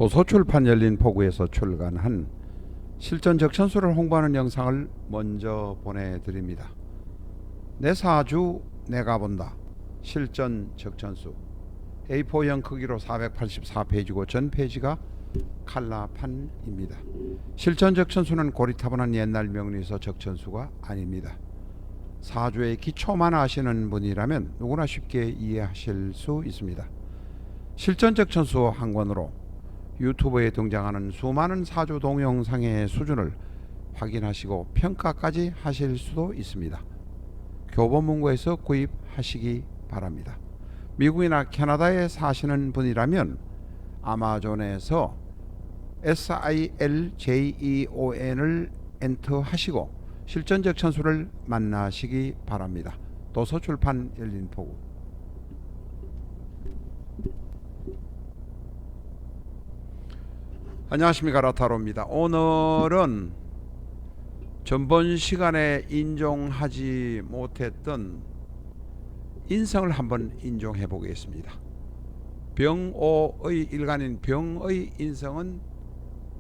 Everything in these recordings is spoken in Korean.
도서출판 열린 포구에서 출간한 실전 적천수를 홍보하는 영상을 먼저 보내드립니다. 내 사주 내가 본다. 실전 적천수 A4형 크기로 484페이지고 전 페이지가 칼라판입니다. 실전 적천수는 고리타분한 옛날 명리서 적천수가 아닙니다. 사주의 기초만 아시는 분이라면 누구나 쉽게 이해하실 수 있습니다. 실전 적천수 한 권으로 유튜브에 등장하는 수많은 사주 동영상의 수준을 확인하시고 평가까지 하실 수도 있습니다. 교보문고에서 구입하시기 바랍니다. 미국이나 캐나다에 사시는 분이라면 아마존에서 SILJEON을 엔터하시고 실전 적천수를 만나시기 바랍니다. 도서출판 열린 포구. 안녕하십니까, 라타로입니다. 오늘은 전번 시간에 인종하지 못했던 인성을 한번 인종해 보겠습니다. 병오의 일간인 병의 인성은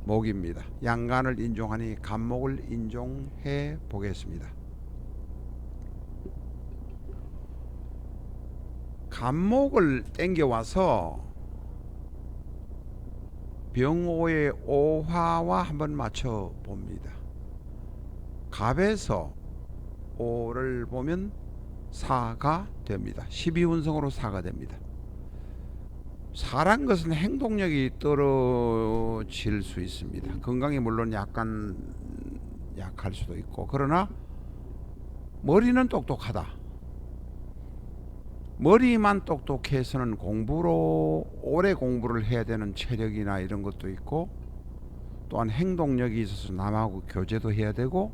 목입니다. 양간을 인종하니 간목을 인종해 보겠습니다. 간목을 땡겨와서 병오의 오화와 한번 맞춰 봅니다. 갑에서 오를 보면 사가 됩니다. 12운성으로 사가 됩니다. 사란 것은 행동력이 떨어질 수 있습니다. 건강이 물론 약간 약할 수도 있고, 그러나 머리는 똑똑하다. 머리만 똑똑해서는 공부로 오래 공부를 해야 되는 체력이나 이런 것도 있고, 또한 행동력이 있어서 남하고 교제도 해야 되고,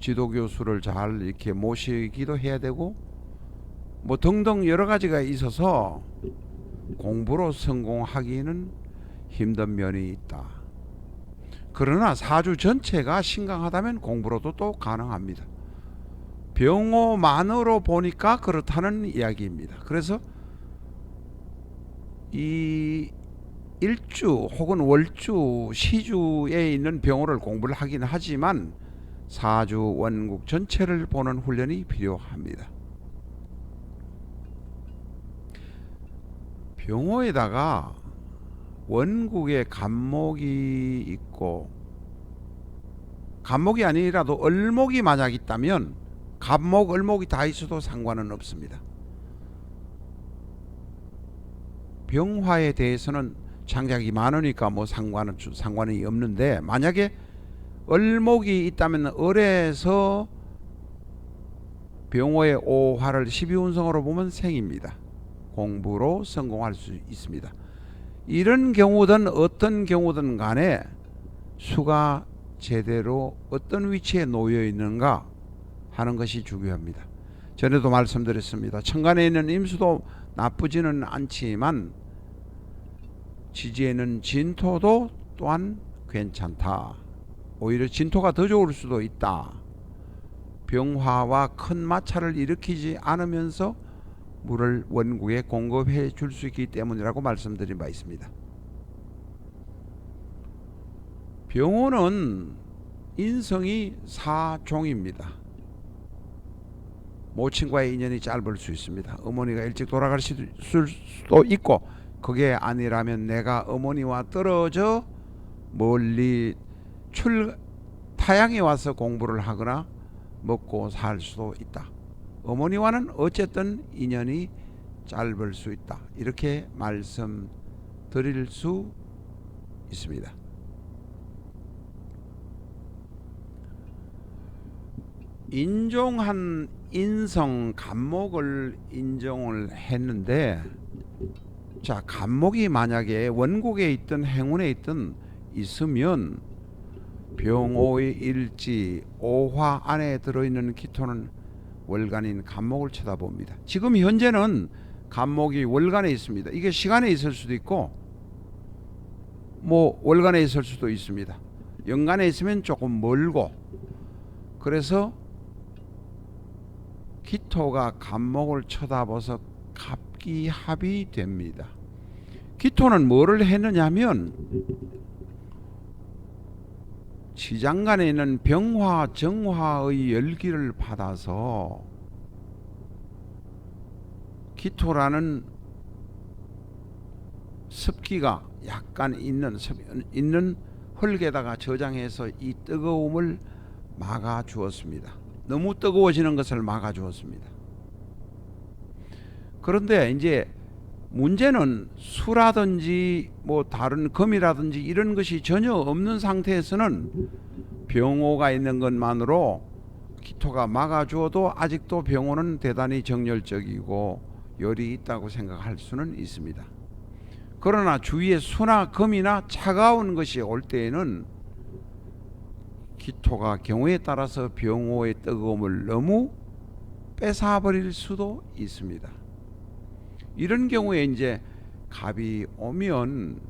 지도교수를 잘 이렇게 모시기도 해야 되고, 뭐 등등 여러 가지가 있어서 공부로 성공하기는 힘든 면이 있다. 그러나 사주 전체가 신강하다면 공부로도 또 가능합니다. 병오만으로 보니까 그렇다는 이야기입니다. 그래서 이 일주 혹은 월주 시주에 있는 병오를 공부를 하긴 하지만 사주 원국 전체를 보는 훈련이 필요합니다. 병오에다가 원국에 간목이 있고, 간목이 아니라도 을목이 만약 있다면 간목, 을목이 다 있어도 상관은 없습니다. 병화에 대해서는 장작이 많으니까 뭐 상관이 없는데, 만약에 을목이 있다면 을에서 병호의 오화를 12운성으로 보면 생입니다. 공부로 성공할 수 있습니다. 이런 경우든 어떤 경우든 간에 수가 제대로 어떤 위치에 놓여 있는가 하는 것이 중요합니다. 전에도 말씀드렸습니다. 천간에 있는 임수도 나쁘지는 않지만 지지에는 진토도 또한 괜찮다. 오히려 진토가 더 좋을 수도 있다. 병화와 큰 마찰을 일으키지 않으면서 물을 원국에 공급해 줄 수 있기 때문이라고 말씀드린 바 있습니다. 병호는 인성이 사종입니다. 모친과의 인연이 짧을 수 있습니다. 어머니가 일찍 돌아갈 수도 있고, 그게 아니라면 내가 어머니와 떨어져 멀리 타양에 와서 공부를 하거나 먹고 살 수도 있다. 어머니와는 어쨌든 인연이 짧을 수 있다. 이렇게 말씀드릴 수 있습니다. 인종한 인성 간목을 인정을 했는데, 자, 간목이 만약에 원국에 있든 행운에 있든 있으면 병오의 일지 오화 안에 들어있는 기토는 월간인 간목을 쳐다봅니다. 지금 현재는 간목이 월간에 있습니다. 이게 시간에 있을 수도 있고 뭐 월간에 있을 수도 있습니다. 연간에 있으면 조금 멀고, 그래서 기토가 간목을 쳐다봐서 갑기합이 됩니다. 기토는 뭐를 했느냐면 지장간에 있는 병화 정화의 열기를 받아서 기토라는 습기가 약간 있는 흙에다가 저장해서 이 뜨거움을 막아 주었습니다. 너무 뜨거워지는 것을 막아 주었습니다. 그런데 이제 문제는 수라든지 뭐 다른 금이라든지 이런 것이 전혀 없는 상태에서는 병호가 있는 것만으로 기토가 막아주어도 아직도 병호는 대단히 정열적이고 열이 있다고 생각할 수는 있습니다. 그러나 주위에 수나 금이나 차가운 것이 올 때에는 기토가 경우에 따라서 병호의 뜨거움을 너무 뺏어버릴 수도 있습니다. 이런 경우에 이제 갑이 오면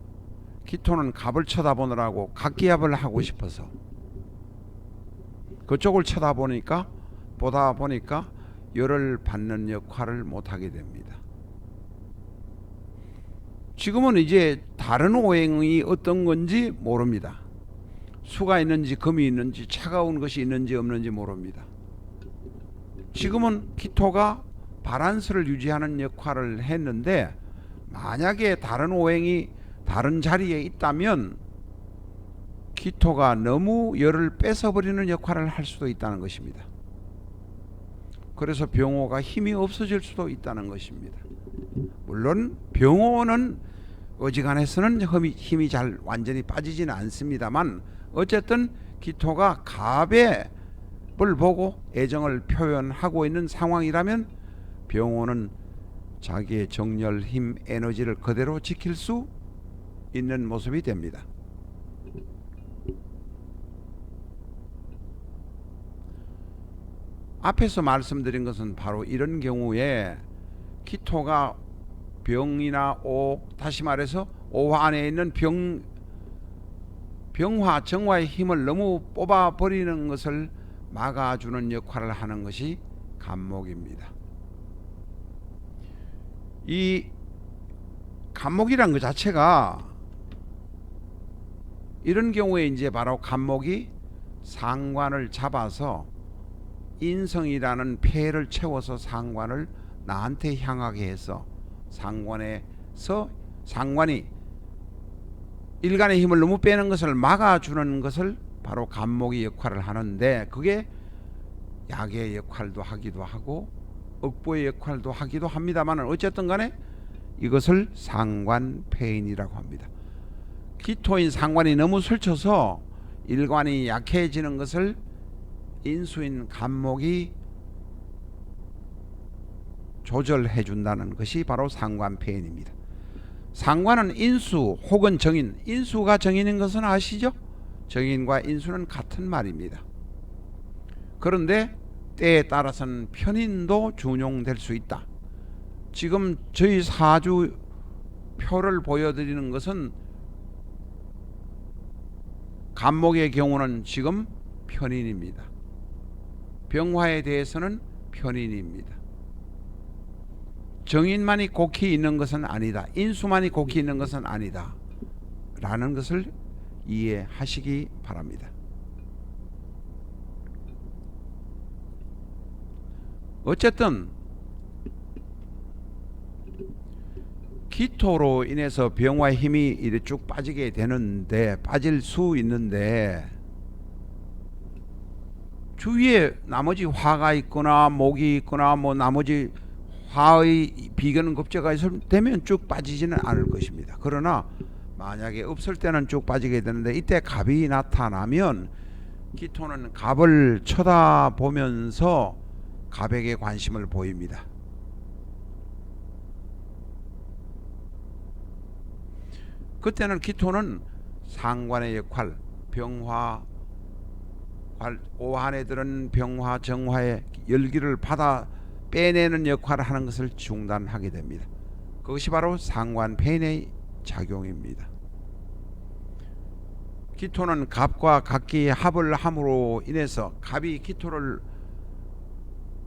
기토는 갑을 쳐다보느라고 각기압을 하고 싶어서 그쪽을 보다 보니까 열을 받는 역할을 못하게 됩니다. 지금은 이제 다른 오행이 어떤 건지 모릅니다. 수가 있는지 금이 있는지 차가운 것이 있는지 없는지 모릅니다. 지금은 기토가 바란스를 유지하는 역할을 했는데 만약에 다른 오행이 다른 자리에 있다면 기토가 너무 열을 뺏어버리는 역할을 할 수도 있다는 것입니다. 그래서 병호가 힘이 없어질 수도 있다는 것입니다. 물론 병호는 어지간해서는 힘이 잘 완전히 빠지지는 않습니다만 어쨌든 기토가 갑을 보고 애정을 표현하고 있는 상황이라면 병호는 자기의 정열, 힘, 에너지를 그대로 지킬 수 있는 모습이 됩니다. 앞에서 말씀드린 것은 바로 이런 경우에 기토가 병이나 다시 말해서 오화 안에 있는 병화, 정화의 힘을 너무 뽑아버리는 것을 막아주는 역할을 하는 것이 간목입니다. 이 간목이란 것 자체가 이런 경우에 이제 바로 간목이 상관을 잡아서 인성이라는 폐를 채워서 상관을 나한테 향하게 해서 상관이 일간의 힘을 너무 빼는 것을 막아주는 것을 바로 간목이 역할을 하는데 그게 약의 역할도 하기도 하고 억보의 역할도 하기도 합니다만 어쨌든 간에 이것을 상관폐인이라고 합니다. 기토인 상관이 너무 설쳐서 일관이 약해지는 것을 인수인 간목이 조절해 준다는 것이 바로 상관폐인입니다. 상관은 인수 혹은 정인, 인수가 정인인 것은 아시죠? 정인과 인수는 같은 말입니다. 그런데 때에 따라서는 편인도 준용될 수 있다. 지금 저희 사주 표를 보여드리는 것은 간목의 경우는 지금 편인입니다. 병화에 대해서는 편인입니다. 정인만이 곡히 있는 것은 아니다. 인수만이 곡히 있는 것은 아니다. 라는 것을 이해하시기 바랍니다. 어쨌든 기토로 인해서 병화의 힘이 이렇게 쭉 빠지게 되는데 빠질 수 있는데 주위에 나머지 화가 있거나 목이 있거나 뭐 나머지 화의 비견 급제가 되면 쭉 빠지지는 않을 것입니다. 그러나 만약에 없을 때는 쭉 빠지게 되는데 이때 갑이 나타나면 기토는 갑을 쳐다보면서 갑에게 관심을 보입니다. 그때는 기토는 상관의 역할, 병화, 오한에 들은 병화, 정화의 열기를 받아 빼내는 역할을 하는 것을 중단하게 됩니다. 그것이 바로 상관폐인의 작용입니다. 기토는 갑과 각기 합을 함으로 인해서 갑이 기토를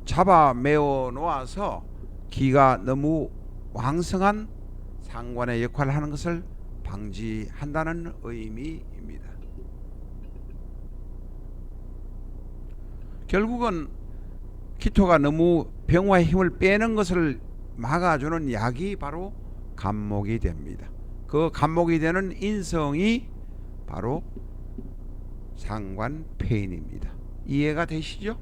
잡아 메어 놓아서 기가 너무 왕성한 상관의 역할을 하는 것을 방지한다는 의미입니다. 결국은 키토가 너무 병화의 힘을 빼는 것을 막아주는 약이 바로 간목이 됩니다. 그 간목이 되는 인성이 바로 상관폐인입니다. 이해가 되시죠?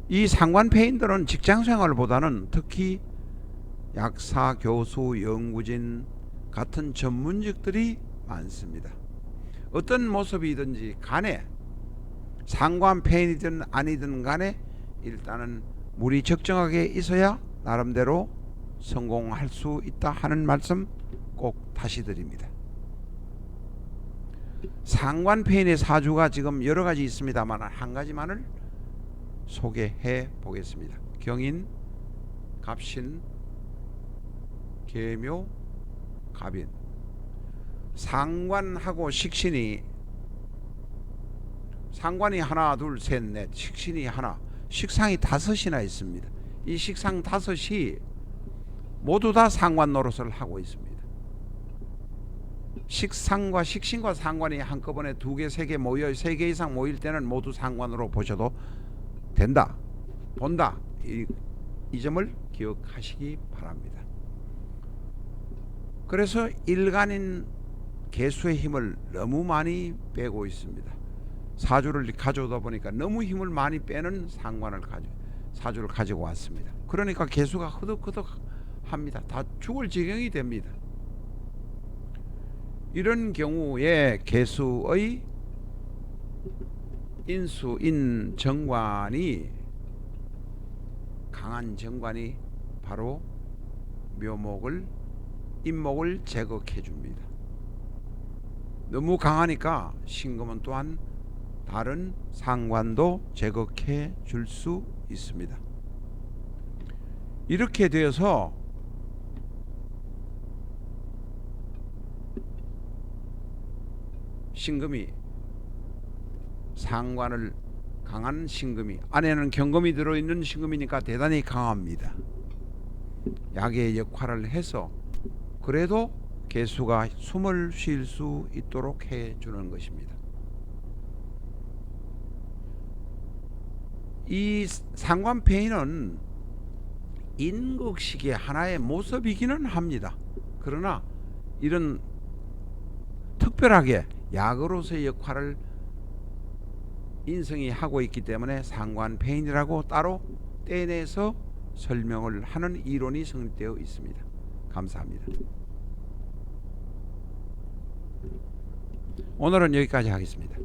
이 상관폐인들은 직장생활보다는 특히 약사, 교수, 연구진 같은 전문직들이 많습니다. 어떤 모습이든지 간에 상관폐인이든 아니든 간에 일단은 물이 적정하게 있어야 나름대로 성공할 수 있다 하는 말씀 꼭 다시 드립니다. 상관폐인의 사주가 지금 여러 가지 있습니다만 한 가지만을 소개해 보겠습니다. 경인, 갑신, 계묘, 갑인. 상관하고 식신이, 상관이 하나 둘 셋 넷, 식신이 하나, 식상이 5이나 있습니다. 이 식상 5이 모두 다 상관 노릇을 하고 있습니다. 식상과 식신과 상관이 한꺼번에 2개, 3개 모여 3개 이상 모일 때는 모두 상관으로 보셔도 된다, 본다. 이 점을 기억하시기 바랍니다. 그래서 일간인 개수의 힘을 너무 많이 빼고 있습니다. 사주를 가져오다 보니까 너무 힘을 많이 빼는 사주를 가지고 왔습니다. 그러니까 개수가 허덕허덕합니다. 다 죽을 지경이 됩니다. 이런 경우에 개수의 인수인 정관이, 강한 정관이 바로 묘목을, 인목을 제거해 줍니다. 너무 강하니까 신금은 또한 다른 상관도 제거해 줄 수 있습니다. 이렇게 되어서 신금이, 상관을, 강한 신금이, 안에는 경금이 들어있는 신금이니까 대단히 강합니다. 약의 역할을 해서 그래도 개수가 숨을 쉴 수 있도록 해주는 것입니다. 이 상관폐인은 인극식의 하나의 모습이기는 합니다. 그러나 이런 특별하게 약으로서의 역할을 인성이 하고 있기 때문에 상관폐인이라고 따로 떼내서 설명을 하는 이론이 성립되어 있습니다. 감사합니다. 오늘은 여기까지 하겠습니다.